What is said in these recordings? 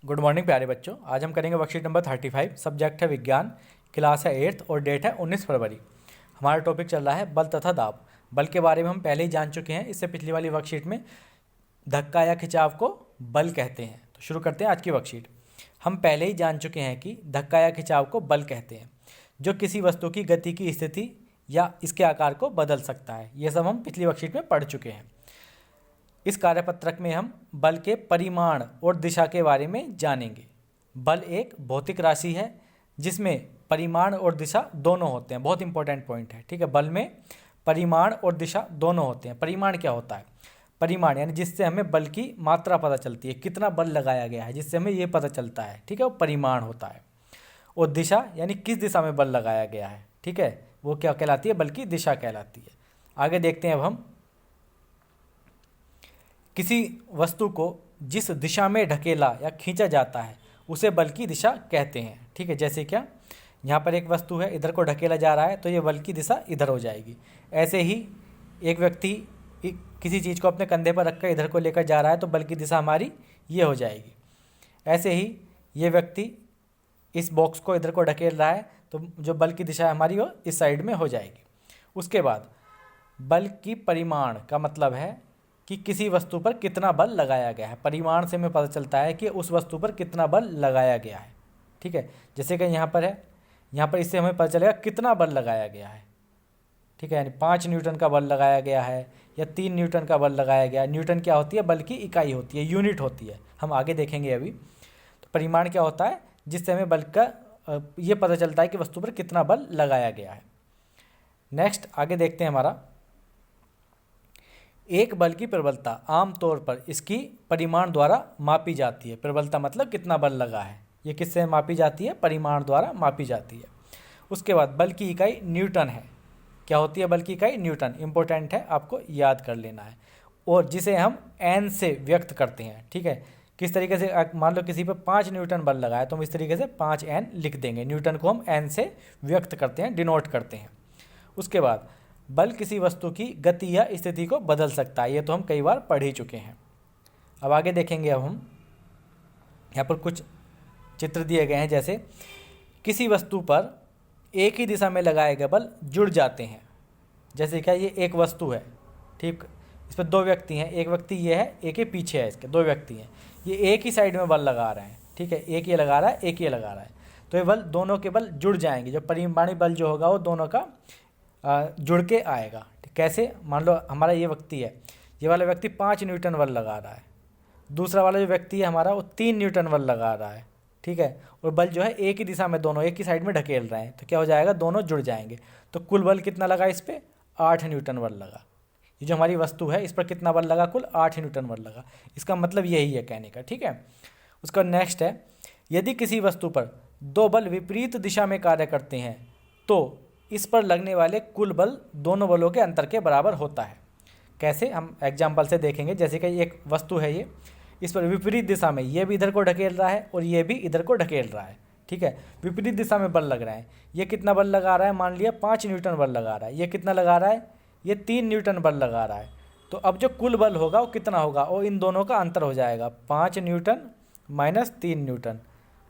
Good morning प्यारे बच्चों। आज हम करेंगे वर्कशीट नंबर 35। सब्जेक्ट है विज्ञान, क्लास है 8th और डेट है 19 फरवरी। हमारा टॉपिक चल रहा है बल तथा दाब। बल के बारे में हम पहले ही जान चुके हैं, इससे पिछली वाली वर्कशीट में धक्का या खिंचाव को बल कहते हैं। तो शुरू करते हैं आज की वर्कशीट। हम पहले ही जान चुके हैं कि धक्का या खिंचाव को बल कहते हैं, जो किसी वस्तु की गति की स्थिति या इसके आकार को बदल सकता है। ये सब हम पिछली वर्कशीट में पढ़ चुके हैं। इस कार्यपत्रक में हम बल के परिमाण और दिशा के बारे में जानेंगे। बल एक भौतिक राशि है जिसमें परिमाण और दिशा दोनों होते हैं। बहुत इंपॉर्टेंट पॉइंट है, ठीक है। बल में परिमाण और दिशा दोनों होते हैं। परिमाण क्या होता है? परिमाण यानी जिससे हमें बल की मात्रा पता चलती है, कितना बल लगाया गया है, जिससे हमें ये पता चलता है, ठीक है, वो परिमाण होता है। और दिशा यानी किस दिशा में बल लगाया गया है, ठीक है, वो क्या कहलाती है? बल की दिशा कहलाती है। आगे देखते हैं अब हम। किसी वस्तु को जिस दिशा में ढकेला या खींचा जाता है उसे बल की दिशा कहते हैं, ठीक है। जैसे क्या, यहाँ पर एक वस्तु है, इधर को ढकेला जा रहा है तो ये बल की दिशा इधर हो जाएगी। ऐसे ही एक व्यक्ति किसी चीज़ को अपने कंधे पर रखकर इधर को लेकर जा रहा है तो बल की दिशा हमारी ये हो जाएगी। ऐसे ही ये व्यक्ति इस बॉक्स को इधर को ढकेल रहा है तो जो बल की दिशा हमारी वो इस साइड में हो जाएगी। उसके बाद बल की परिमाण का मतलब है कि किसी वस्तु पर कितना बल लगाया गया है। परिमाण से हमें पता चलता है कि उस वस्तु पर कितना बल लगाया गया है, ठीक है। जैसे कि यहाँ पर है, यहाँ पर इससे हमें पता चलेगा कितना बल लगाया गया है, ठीक है। यानी 5 न्यूटन का बल लगाया गया है या 3 न्यूटन का बल लगाया गया है। न्यूटन क्या होती है? बल की इकाई होती है, यूनिट होती है। हम आगे देखेंगे अभी। तो परिमाण क्या होता है? जिससे हमें बल का ये पता चलता है कि वस्तु पर कितना बल लगाया गया है। नेक्स्ट आगे देखते हैं हमारा। एक बल की प्रबलता आमतौर पर इसकी परिमाण द्वारा मापी जाती है। प्रबलता मतलब कितना बल लगा है, ये किससे मापी जाती है? परिमाण द्वारा मापी जाती है। उसके बाद बल की इकाई न्यूटन है। क्या होती है बल की इकाई? न्यूटन। इंपॉर्टेंट है, आपको याद कर लेना है। और जिसे हम एन से व्यक्त करते हैं, ठीक है। किस तरीके से? मान लो किसी पर 5 न्यूटन बल लगा है तो हम इस तरीके से 5N लिख देंगे। न्यूटन को हम एन से व्यक्त करते हैं, डिनोट करते हैं। उसके बाद बल किसी वस्तु की गति या स्थिति को बदल सकता है। ये तो हम कई बार पढ़ ही चुके हैं। अब आगे देखेंगे। अब हम यहाँ पर कुछ चित्र दिए गए हैं। जैसे किसी वस्तु पर एक ही दिशा में लगाए गए बल जुड़ जाते हैं। जैसे क्या, ये एक वस्तु है, ठीक, इस पर 2 व्यक्ति हैं। एक व्यक्ति ये है, एक ये पीछे है, इसके 2 व्यक्ति हैं। ये एक ही साइड में बल लगा रहे हैं, ठीक है। एक ये लगा रहा है, एक ये लगा रहा है, तो ये बल, दोनों के बल जुड़ जाएंगे। जो परिमाणी बल जो होगा वो दोनों का जुड़ के आएगा। कैसे? मान लो हमारा ये व्यक्ति है, ये वाला व्यक्ति 5 न्यूटन बल लगा रहा है। दूसरा वाला जो व्यक्ति है हमारा, वो 3 न्यूटन बल लगा रहा है, ठीक है। और बल जो है एक ही दिशा में, दोनों एक ही साइड में ढकेल रहे हैं, तो क्या हो जाएगा? दोनों जुड़ जाएंगे। तो कुल बल कितना लगा इस पर? 8 न्यूटन बल लगा। ये जो हमारी वस्तु है इस पर कितना बल लगा? कुल 8 न्यूटन बल लगा। इसका मतलब यही है कहने का, ठीक है। उसका नेक्स्ट है, यदि किसी वस्तु पर 2 बल विपरीत दिशा में कार्य करते हैं तो इस पर लगने वाले कुल बल दोनों बलों के अंतर के बराबर होता है। कैसे? हम एग्जाम्पल से देखेंगे। जैसे कि एक वस्तु है, ये इस पर विपरीत दिशा में, ये भी इधर को ढकेल रहा है और ये भी इधर को ढकेल रहा है, ठीक है। विपरीत दिशा में बल लग रहा है। ये कितना बल लगा रहा है? मान लिया 5 न्यूटन बल लगा रहा है। ये कितना लगा रहा है? ये 3 न्यूटन बल लगा रहा है। तो अब जो कुल बल होगा वो कितना होगा? और इन दोनों का अंतर हो जाएगा। 5 न्यूटन माइनस 3 न्यूटन।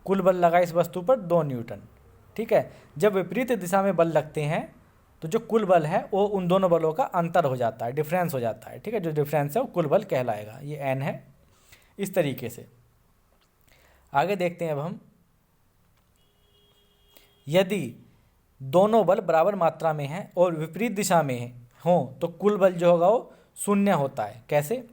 कुल बल लगा इस वस्तु पर 2 न्यूटन, ठीक है। जब विपरीत दिशा में बल लगते हैं तो जो कुल बल है वो उन दोनों बलों का अंतर हो जाता है, डिफरेंस हो जाता है, ठीक है। जो डिफरेंस है वो कुल बल कहलाएगा। ये एन है। इस तरीके से आगे देखते हैं अब हम। यदि दोनों बल बराबर मात्रा में हैं और विपरीत दिशा में हों तो कुल बल जो होगा वो 0 होता है। कैसे?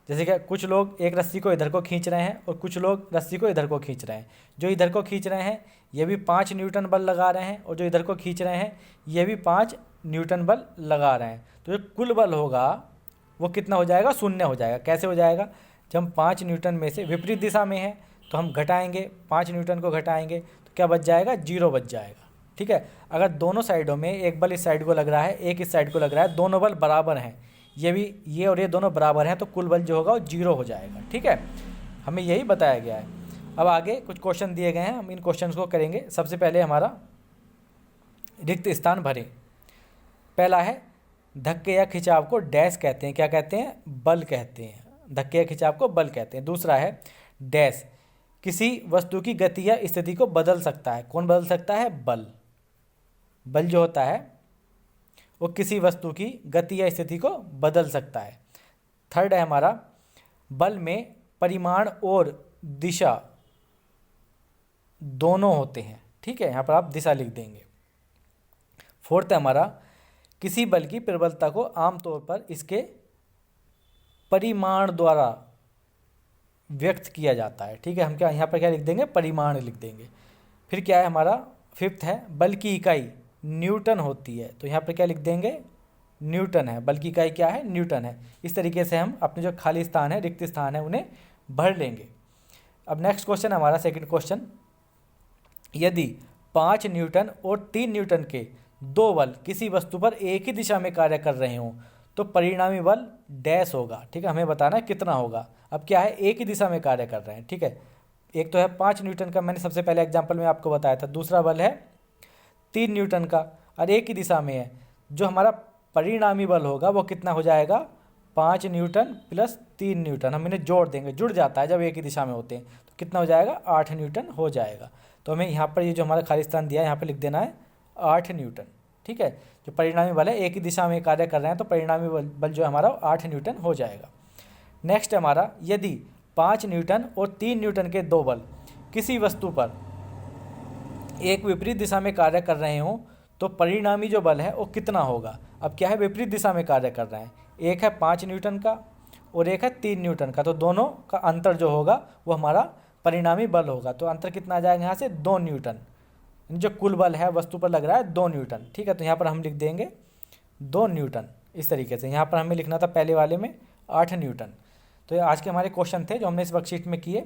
जैसे कि कुछ लोग एक रस्सी को इधर को खींच रहे हैं और कुछ लोग रस्सी को इधर को खींच रहे हैं। जो इधर को खींच रहे हैं ये भी 5 न्यूटन बल लगा रहे हैं और जो इधर को खींच रहे हैं ये भी 5 न्यूटन बल लगा रहे हैं। तो जो कुल बल होगा वो कितना हो जाएगा? 0 हो जाएगा। कैसे हो जाएगा? जब हम 5 न्यूटन में से विपरीत दिशा में है तो हम घटाएंगे, 5 न्यूटन को घटाएंगे तो क्या बच जाएगा? 0 बच जाएगा, ठीक है। अगर दोनों साइडों में एक बल इस साइड को लग रहा है, एक इस साइड को लग रहा है, दोनों बल बराबर हैं, ये भी, ये और ये दोनों बराबर हैं, तो कुल बल जो होगा वो 0 हो जाएगा, ठीक है। हमें यही बताया गया है। अब आगे कुछ क्वेश्चन दिए गए हैं, हम इन क्वेश्चंस को करेंगे। सबसे पहले हमारा रिक्त स्थान भरें। पहला है, धक्के या खिंचाव को डैश कहते हैं। क्या कहते हैं? बल कहते हैं। धक्के या खिंचाव को बल कहते हैं। दूसरा है, डैश किसी वस्तु की गति या स्थिति को बदल सकता है। कौन बदल सकता है? बल। बल जो होता है वो किसी वस्तु की गति या स्थिति को बदल सकता है। थर्ड है हमारा, बल में परिमाण और दिशा दोनों होते हैं। ठीक है, यहाँ पर आप दिशा लिख देंगे। फोर्थ है हमारा, किसी बल की प्रबलता को आमतौर पर इसके परिमाण द्वारा व्यक्त किया जाता है। ठीक है, हम क्या यहाँ पर क्या लिख देंगे? परिमाण लिख देंगे। फिर क्या है हमारा? फिफ्थ है, बल की इकाई न्यूटन होती है। तो यहाँ पर क्या लिख देंगे? न्यूटन है। बल की इकाई क्या है? न्यूटन है। इस तरीके से हम अपने जो खाली स्थान है, रिक्त स्थान है, उन्हें भर लेंगे। अब नेक्स्ट क्वेश्चन हमारा सेकंड क्वेश्चन, यदि 5 न्यूटन और 3 न्यूटन के दो बल किसी वस्तु पर एक ही दिशा में कार्य कर रहे हों तो परिणामी बल डैश होगा। ठीक है, हमें बताना है कितना होगा। अब क्या है? एक ही दिशा में कार्य कर रहे हैं। ठीक है, एक तो है 5 न्यूटन का, मैंने सबसे पहले एग्जाम्पल में आपको बताया था। दूसरा बल है 3 न्यूटन का और एक ही दिशा में है। जो हमारा परिणामी बल होगा वो कितना हो जाएगा? 5 न्यूटन प्लस 3 न्यूटन। हम इन्हें जोड़ देंगे, जुड़ जाता है जब एक ही दिशा में होते हैं। तो कितना हो जाएगा? 8 न्यूटन हो जाएगा। तो हमें यहाँ पर ये जो हमारा खाली स्थान दिया है यहाँ पर लिख देना है 8 न्यूटन। ठीक है, जो परिणामी बल है एक ही दिशा में कार्य कर रहे हैं तो परिणामी बल जो हमारा 8 न्यूटन हो जाएगा। नेक्स्ट हमारा, यदि 5 न्यूटन और 3 न्यूटन के दो बल किसी वस्तु पर एक विपरीत दिशा में कार्य कर रहे हों तो परिणामी जो बल है वो कितना होगा? अब क्या है? विपरीत दिशा में कार्य कर रहे हैं। एक है 5 न्यूटन का और एक है 3 न्यूटन का, तो दोनों का अंतर जो होगा वो हमारा परिणामी बल होगा। तो अंतर कितना आ जाएगा यहाँ से? 2 न्यूटन। जो कुल बल है वस्तु पर लग रहा है 2 न्यूटन। ठीक है, तो यहाँ पर हम लिख देंगे 2 न्यूटन इस तरीके से। यहाँ पर हमें लिखना था पहले वाले में 8 न्यूटन। तो ये आज के हमारे क्वेश्चन थे जो हमने इस वर्कशीट में किए।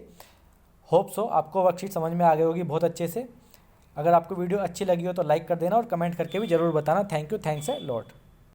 होप सो आपको वर्कशीट समझ में आ गई होगी बहुत अच्छे से। अगर आपको वीडियो अच्छी लगी हो तो लाइक कर देना और कमेंट करके भी ज़रूर बताना। Thank you, thanks a lot.